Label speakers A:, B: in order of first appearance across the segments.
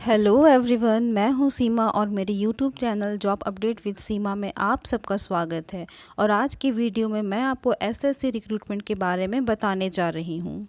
A: Hello everyone, मैं हूं सीमा और मेरे YouTube channel job update with Seema में आप सबका स्वागत है। और आज की वीडियो में मैं आपको एसएससी रिक्रूटमेंट के बारे में बताने जा रही हूं।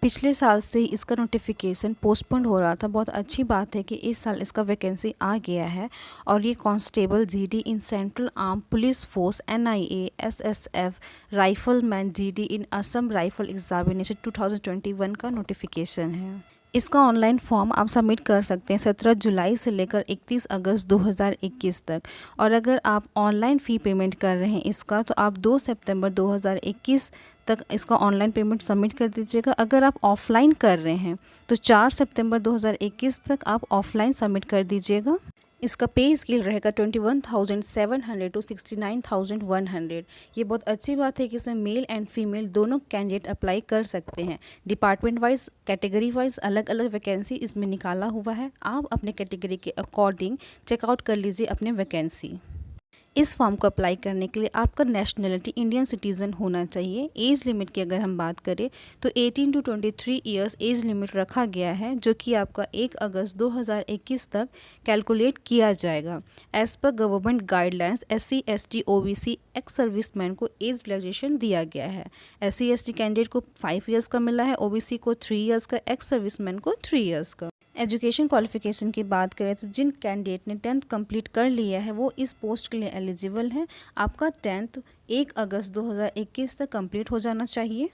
A: पिछले साल से इसका नोटिफिकेशन पोस्टपोन्ड हो रहा था। बहुत अच्छी बात है कि इस साल इसका वैकेंसी आ गया है और ये constable GD in central arm police force NIA SSF rifleman GD in Assam rifle examination 2021 का नोटिफिकेशन है। इसका ऑनलाइन फॉर्म आप सबमिट कर सकते हैं 17 जुलाई से लेकर 31 अगस्त 2021 तक। और अगर आप ऑनलाइन फ़ी पेमेंट कर रहे हैं इसका, तो आप 2 सितंबर 2021 तक इसका ऑनलाइन पेमेंट सबमिट कर दीजिएगा। अगर आप ऑफलाइन कर रहे हैं तो 4 सितंबर 2021 तक आप ऑफलाइन सबमिट कर दीजिएगा। इसका पे स्केल रहेगा 21,700 टू 69,100। ये बहुत अच्छी बात है कि इसमें मेल एंड फीमेल दोनों कैंडिडेट अप्लाई कर सकते हैं। डिपार्टमेंट वाइज, कैटेगरी वाइज अलग अलग वैकेंसी इसमें निकाला हुआ है। आप अपने कैटेगरी के अकॉर्डिंग चेकआउट कर लीजिए अपने वैकेंसी। इस फॉर्म को अप्लाई करने के लिए आपका नेशनलिटी इंडियन सिटीज़न होना चाहिए। एज लिमिट की अगर हम बात करें तो 18 टू 23 ईयर्स एज लिमिट रखा गया है, जो कि आपका 1 अगस्त 2021 तक कैलकुलेट किया जाएगा। As per government guidelines SC ST OBC ex serviceman को एज रिलैक्सेशन दिया गया है। SC ST कैंडिडेट को 5 ईयर्स का मिला है, OBC को 3 ईयर्स का, एक्स सर्विसमैन को 3 ईयर्स का। एजुकेशन क्वालिफिकेशन की बात करें तो जिन कैंडिडेट ने 10th कंप्लीट कर लिया है वो इस पोस्ट के लिए एलिजिबल है। आपका 10th 1 अगस्त 2021 तक कंप्लीट हो जाना चाहिए।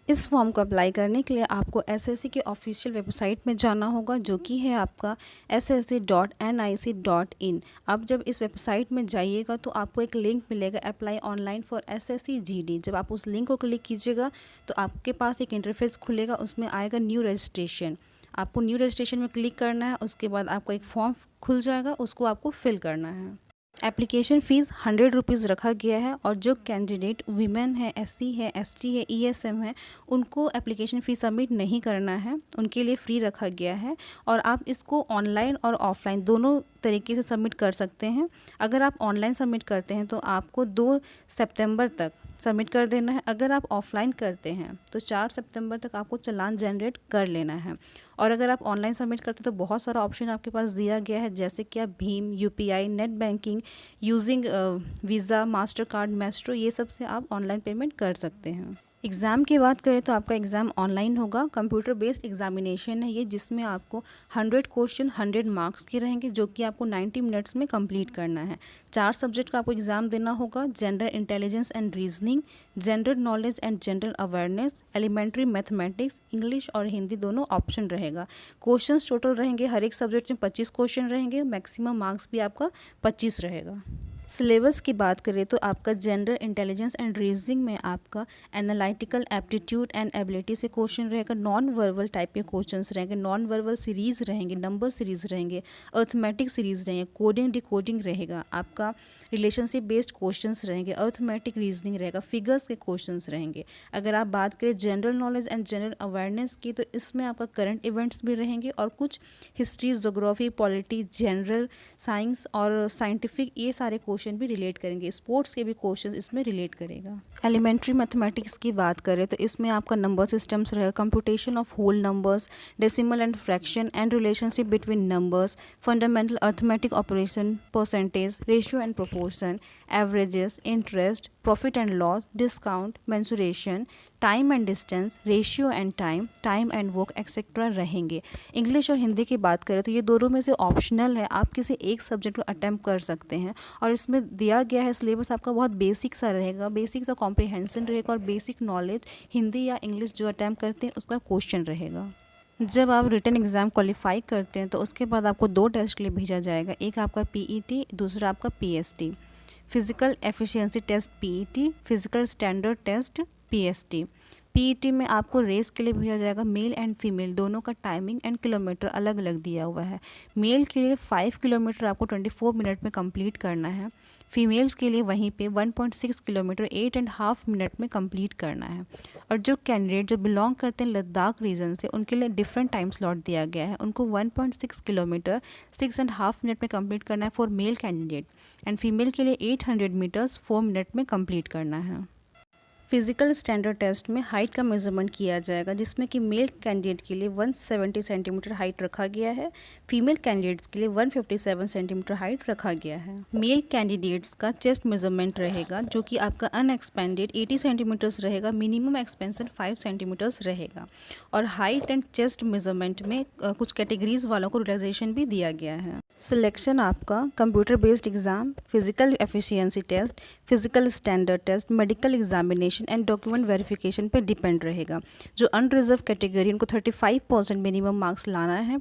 A: इस फॉर्म को अप्लाई करने के लिए आपको एसएससी के ऑफिशियल वेबसाइट में जाना होगा, जो कि है आपका ssc.nic.in। आप जब इस वेबसाइट में जाइएगा तो आपको एक लिंक मिलेगा, apply online for SSC GD. जब आप उस लिंक को क्लिक कीजिएगा तो आपके पास एक इंटरफेस खुलेगा, उसमें आएगा न्यू रजिस्ट्रेशन। आपको न्यू रजिस्ट्रेशन में क्लिक करना है। उसके बाद आपको एक फॉर्म खुल जाएगा, उसको आपको फिल करना है। एप्लीकेशन फ़ीस 100 रुपीज़ रखा गया है और जो कैंडिडेट वीमेन है, SC है, ST है, ESM है, उनको एप्लीकेशन फ़ीस सबमिट नहीं करना है, उनके लिए फ्री रखा गया है। और आप इसको ऑनलाइन और ऑफलाइन दोनों तरीके से सबमिट कर सकते हैं। अगर आप ऑनलाइन सबमिट करते हैं तो आपको 2 सितंबर तक सबमिट कर देना है। अगर आप ऑफलाइन करते हैं तो 4 सितंबर तक आपको चालान जनरेट कर लेना है। और अगर आप ऑनलाइन सबमिट करते हैं तो बहुत सारा ऑप्शन आपके पास दिया गया है, जैसे कि आप Bhim, UPI, net banking, using visa, master card, Maestro, ये सब से आप ऑनलाइन पेमेंट कर सकते हैं। एग्ज़ाम की बात करें तो आपका एग्ज़ाम ऑनलाइन होगा। कंप्यूटर बेस्ड एग्जामिनेशन है ये, जिसमें आपको 100 क्वेश्चन 100 मार्क्स के रहेंगे, जो कि आपको 90 मिनट्स में कंप्लीट करना है। 4 सब्जेक्ट का आपको एग्ज़ाम देना होगा: general intelligence and reasoning, general knowledge and general awareness, elementary mathematics, English और हिंदी दोनों ऑप्शन रहेगा। क्वेश्चन टोटल रहेंगे हर एक सब्जेक्ट में 25 क्वेश्चन रहेंगे। मैक्सिमम मार्क्स भी आपका 25 रहेगा। सिलेबस की बात करें तो आपका जनरल इंटेलिजेंस एंड रीजनिंग में आपका एनालिटिकल एप्टीट्यूड एंड एबिलिटी से क्वेश्चन रहेगा। नॉन वर्बल टाइप के क्वेश्चंस रहेंगे, नॉन वर्बल सीरीज़ रहेंगे, नंबर सीरीज़ रहेंगे, अर्थमेटिक सीरीज़ रहेंगे, कोडिंग डिकोडिंग रहेगा, आपका रिलेशनशिप बेस्ड क्वेश्चंस रहेंगे, अर्थमेटिक रीजनिंग रहेगा, फिगर्स के क्वेश्चंस रहेंगे। अगर आप बात करें general knowledge and general awareness की, तो इसमें आपका करंट इवेंट्स भी रहेंगे और कुछ history, geography, polity, general science और साइंटिफिक, ये सारे क्वेश्चन भी रिलेट करेंगे। स्पोर्ट्स के भी क्वेश्चन इसमें रिलेट करेगा। एलिमेंट्री मैथमेटिक्स की बात करें तो इसमें आपका नंबर सिस्टम्स रहेगा, computation of whole numbers, decimal and fraction and relationship between numbers, fundamental arithmetic operation, percentage, ratio and proportion, averages, interest, profit and loss, discount, mensuration, time and distance, ratio and time, time and work etcetera रहेंगे। English और हिंदी की बात करें तो ये दोनों में से ऑप्शनल है, आप किसी एक सब्जेक्ट को अटैम्प्ट कर सकते हैं। और इसमें दिया गया है सिलेबस आपका बहुत बेसिक सा रहेगा, बेसिक सा कॉम्प्रिहेंशन रहेगा और बेसिक नॉलेज हिंदी या इंग्लिश जो अटैम्प्ट करते हैं उसका क्वेश्चन रहेगा। जब आप रिटन एग्ज़ाम क्वालिफाई करते हैं तो उसके बाद आपको 2 टेस्ट के लिए भेजा जाएगा। एक आपका PET, दूसरा आपका PST। Physical efficiency test PET, physical standard test PST। PET में आपको रेस के लिए भेजा जाएगा। मेल एंड फीमेल दोनों का टाइमिंग एंड किलोमीटर अलग अलग दिया हुआ है। मेल के लिए 5 किलोमीटर आपको 24 मिनट में कंप्लीट करना है। फीमेल्स के लिए वहीं पे 1.6 किलोमीटर 8.5 मिनट में कंप्लीट करना है। और जो कैंडिडेट जो बिलोंग करते हैं लद्दाख रीजन से, उनके लिए डिफरेंट टाइम स्लॉट दिया गया है। उनको 1.6 किलोमीटर 6.5 मिनट में कंप्लीट करना है for male candidate, and female के लिए 800 मीटर्स 4 मिनट में कंप्लीट करना है। फिजिकल स्टैंडर्ड टेस्ट में हाइट का मेजरमेंट किया जाएगा, जिसमें कि मेल कैंडिडेट के लिए 170 सेंटीमीटर हाइट रखा गया है, फीमेल कैंडिडेट्स के लिए 157 सेंटीमीटर हाइट रखा गया है। मेल कैंडिडेट्स का चेस्ट मेजरमेंट रहेगा जो कि आपका अनएक्सपेंडेड 80 सेंटीमीटर्स रहेगा, मिनिमम एक्सपेंशन 5 सेंटीमीटर्स रहेगा। और हाइट एंड चेस्ट मेजरमेंट में कुछ कैटेगरीज वालों को रिलैक्सेशन भी दिया गया है। सिलेक्शन आपका computer based exam, physical efficiency test, physical standard test, medical examination and document verification पे डिपेंड रहेगा। जो अनरिजर्व कैटेगरी उनको 35% मिनिमम मार्क्स लाना है।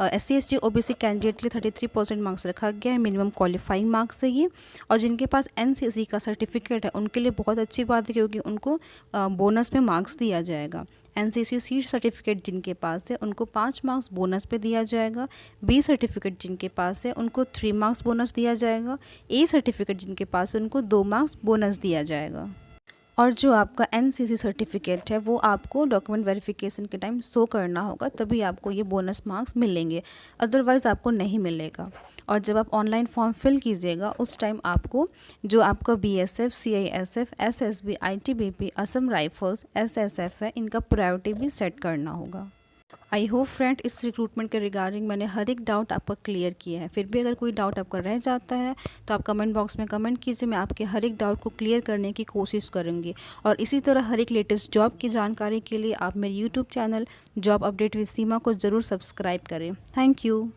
A: SC ST OBC कैंडिडेट के लिए 33% मार्क्स रखा गया है, मिनिमम क्वालिफाइंग मार्क्स है ये। और जिनके पास NCC का सर्टिफिकेट है उनके लिए बहुत अच्छी बात है, क्योंकि उनको बोनस में मार्क्स दिया जाएगा। NCC सी सर्टिफिकेट जिनके पास है उनको 5 मार्क्स बोनस पे दिया जाएगा। B सर्टिफिकेट जिनके पास है उनको 3 मार्क्स बोनस दिया जाएगा। A सर्टिफिकेट जिनके पास है उनको 2 मार्क्स बोनस दिया जाएगा। और जो आपका NCC सर्टिफिकेट है वो आपको डॉक्यूमेंट वेरिफिकेशन के टाइम शो करना होगा, तभी आपको ये बोनस मार्क्स मिलेंगे, अदरवाइज़ आपको नहीं मिलेगा। और जब आप ऑनलाइन फॉर्म फिल कीजिएगा उस टाइम आपको जो आपका BSF, CISF, SSB, ITBP, Assam rifles, SSF है, इनका प्रायोरिटी भी सेट करना होगा। आई होप फ्रेंड इस रिक्रूटमेंट के रिगार्डिंग मैंने हर एक डाउट आपका क्लियर किया है। फिर भी अगर कोई डाउट आपका रह जाता है तो आप कमेंट बॉक्स में कमेंट कीजिए, मैं आपके हर एक डाउट को क्लियर करने की कोशिश करूँगी। और इसी तरह हर एक लेटेस्ट जॉब की जानकारी के लिए आप मेरे YouTube channel job update with Seema को ज़रूर सब्सक्राइब करें। Thank you.